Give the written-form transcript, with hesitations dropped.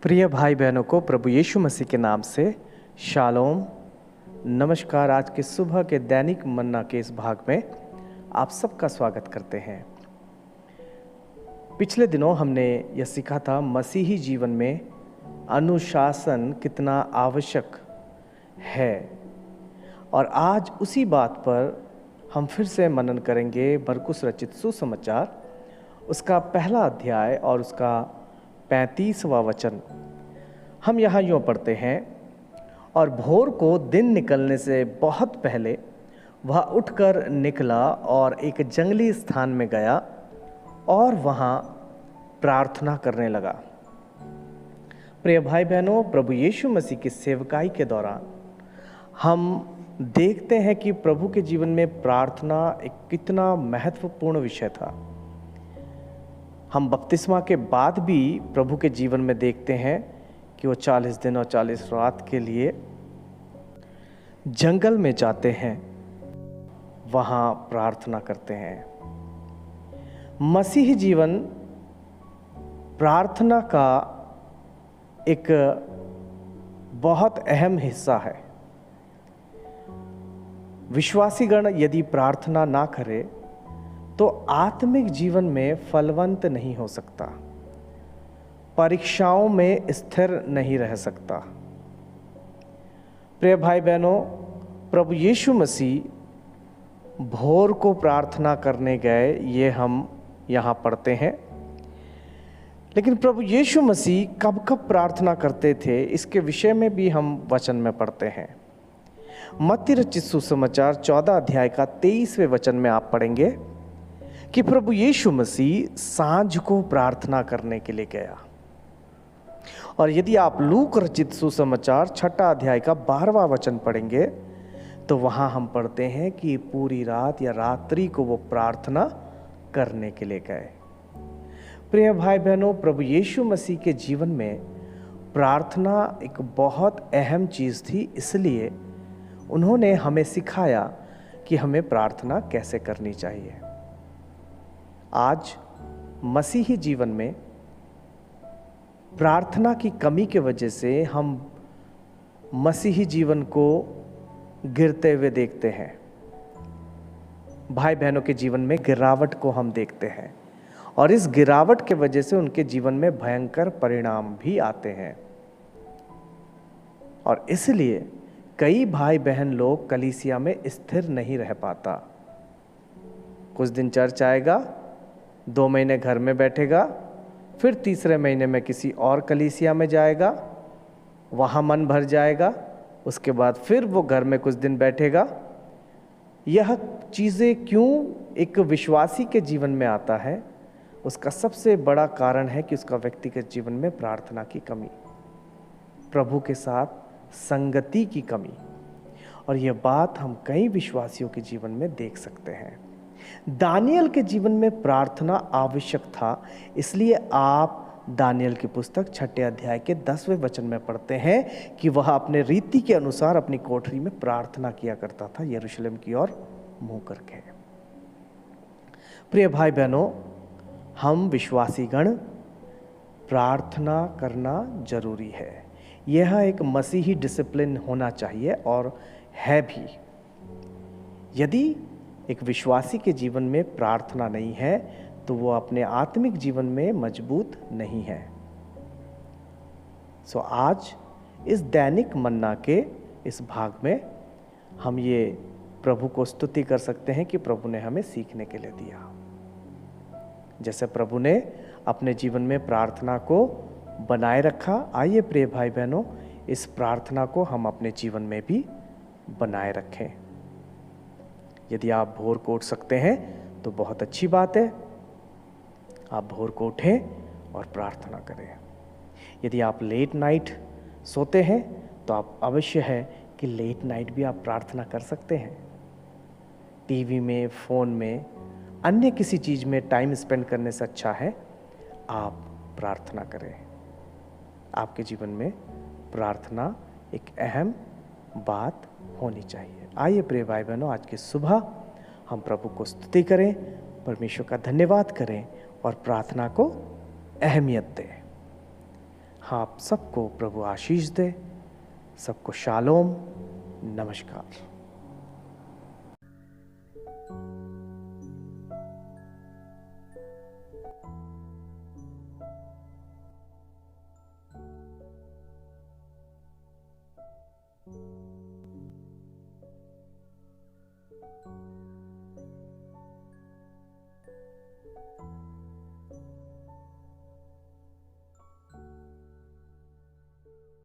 प्रिय भाई बहनों को प्रभु यीशु मसीह के नाम से शालोम, नमस्कार। आज के सुबह के दैनिक मन्ना के इस भाग में आप सबका स्वागत करते हैं। पिछले दिनों हमने यह सीखा था मसीही जीवन में अनुशासन कितना आवश्यक है, और आज उसी बात पर हम फिर से मनन करेंगे। मरकुस रचित सुसमाचार उसका पहला अध्याय और उसका 35वां वचन। हम यहाँ यूँ पढ़ते हैं, और भोर को दिन निकलने से बहुत पहले वह उठकर निकला और एक जंगली स्थान में गया और वहाँ प्रार्थना करने लगा। प्रिय भाई बहनों, प्रभु यीशु मसीह की सेवकाई के दौरान हम देखते हैं कि प्रभु के जीवन में प्रार्थना एक कितना महत्वपूर्ण विषय था। हम बपतिस्मा के बाद भी प्रभु के जीवन में देखते हैं कि वो 40 दिन और 40 रात के लिए जंगल में जाते हैं, वहाँ प्रार्थना करते हैं। मसीही जीवन प्रार्थना का एक बहुत अहम हिस्सा है। विश्वासीगण यदि प्रार्थना ना करे तो आत्मिक जीवन में फलवंत नहीं हो सकता, परीक्षाओं में स्थिर नहीं रह सकता। प्रिय भाई बहनों, प्रभु यीशु मसीह भोर को प्रार्थना करने गए, ये हम यहाँ पढ़ते हैं। लेकिन प्रभु यीशु मसीह कब कब प्रार्थना करते थे, इसके विषय में भी हम वचन में पढ़ते हैं। मत्ती रचित सुसमाचार 14 अध्याय का 23वें वचन में आप पढ़ेंगे कि प्रभु यीशु मसीह सांझ को प्रार्थना करने के लिए गया। और यदि आप लूक रचित सुसमाचार 6 अध्याय का 12वां वचन पढ़ेंगे तो वहां हम पढ़ते हैं कि पूरी रात या रात्रि को वो प्रार्थना करने के लिए गए। प्रिय भाई बहनों, प्रभु यीशु मसीह के जीवन में प्रार्थना एक बहुत अहम चीज थी, इसलिए उन्होंने हमें सिखाया कि हमें प्रार्थना कैसे करनी चाहिए। आज मसीही जीवन में प्रार्थना की कमी के वजह से हम मसीही जीवन को गिरते हुए देखते हैं। भाई बहनों के जीवन में गिरावट को हम देखते हैं, और इस गिरावट के वजह से उनके जीवन में भयंकर परिणाम भी आते हैं। और इसलिए कई भाई बहन लोग कलीसिया में स्थिर नहीं रह पाता। कुछ दिन चर्च आएगा, 2 महीने घर में बैठेगा, फिर तीसरे महीने में किसी और कलीसिया में जाएगा, वहाँ मन भर जाएगा, उसके बाद फिर वो घर में कुछ दिन बैठेगा। यह चीज़ें क्यों एक विश्वासी के जीवन में आता है, उसका सबसे बड़ा कारण है कि उसका व्यक्तिगत जीवन में प्रार्थना की कमी, प्रभु के साथ संगति की कमी। और यह बात हम कई विश्वासियों के जीवन में देख सकते हैं। दानियल के जीवन में प्रार्थना आवश्यक था, इसलिए आप दानियल की पुस्तक 6 अध्याय के 10वें वचन में पढ़ते हैं कि वह अपने रीति के अनुसार अपनी कोठरी में प्रार्थना किया करता था, यरूशलेम की ओर मुंह करके। प्रिय भाई बहनों, हम विश्वासीगण प्रार्थना करना जरूरी है। यह एक मसीही डिसिप्लिन होना चाहिए और है भी। यदि एक विश्वासी के जीवन में प्रार्थना नहीं है तो वो अपने आत्मिक जीवन में मजबूत नहीं है। आज इस दैनिक मन्ना के इस भाग में हम ये प्रभु को स्तुति कर सकते हैं कि प्रभु ने हमें सीखने के लिए दिया। जैसे प्रभु ने अपने जीवन में प्रार्थना को बनाए रखा, आइए प्रिय भाई बहनों, इस प्रार्थना को हम अपने जीवन में भी बनाए रखें। यदि आप भोर को उठ सकते हैं तो बहुत अच्छी बात है, आप भोर को उठें और प्रार्थना करें। यदि आप लेट नाइट सोते हैं तो आप अवश्य है कि लेट नाइट भी आप प्रार्थना कर सकते हैं। टीवी में, फ़ोन में, अन्य किसी चीज़ में टाइम स्पेंड करने से अच्छा है आप प्रार्थना करें। आपके जीवन में प्रार्थना एक अहम बात होनी चाहिए। आइए प्रिय भाई बहनों, आज की सुबह हम प्रभु को स्तुति करें, परमेश्वर का धन्यवाद करें और प्रार्थना को अहमियत दें। आप सबको प्रभु आशीष दे। सबको शालोम, नमस्कार।